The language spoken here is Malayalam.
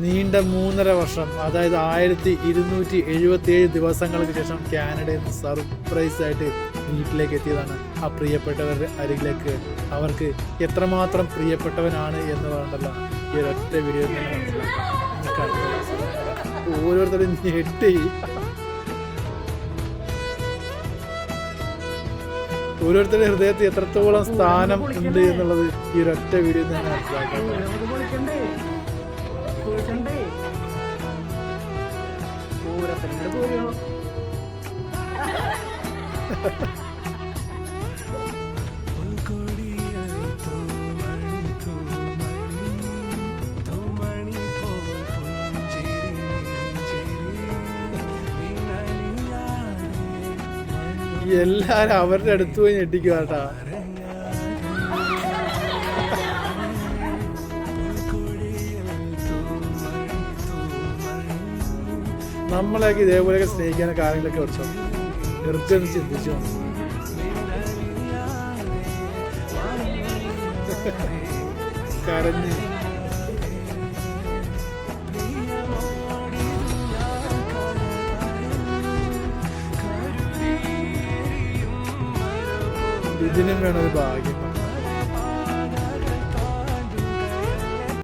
നീണ്ട 3.5 വർഷം, അതായത് 1277 ദിവസങ്ങൾക്ക് ശേഷം കാനഡയിൽ നിന്ന് സർപ്രൈസ് ആയിട്ട് വീട്ടിലേക്ക് എത്തിയതാണ് ആ പ്രിയപ്പെട്ടവരുടെ അരികിലേക്ക്. അവർക്ക് എത്രമാത്രം പ്രിയപ്പെട്ടവനാണ് എന്ന് പറയണ്ടല്ലോ ഈ ഒരൊറ്റ വീഡിയോ ഓരോരുത്തരും ഞെട്ടി. ഓരോരുത്തരുടെ ഹൃദയത്തിൽ എത്രത്തോളം സ്ഥാനം ഉണ്ട് എന്നുള്ളത് ഈ ഒരൊറ്റ വീഡിയോ തന്നെ മനസ്സിലാക്കാം. എല്ലാരും അവരുടെ അടുത്ത് പോയി ഞെട്ടിക്കുക കേട്ടാ. നമ്മളെയൊക്കെ ഇതേപോലെയൊക്കെ സ്നേഹിക്കാനൊക്കെ ആരെങ്കിലൊക്കെ വെച്ചോ, വെറുതെ ഒന്ന് ചിന്തിച്ചു. കരഞ്ഞ് ഇതിനും വേണം ഒരു ഭാഗ്യം.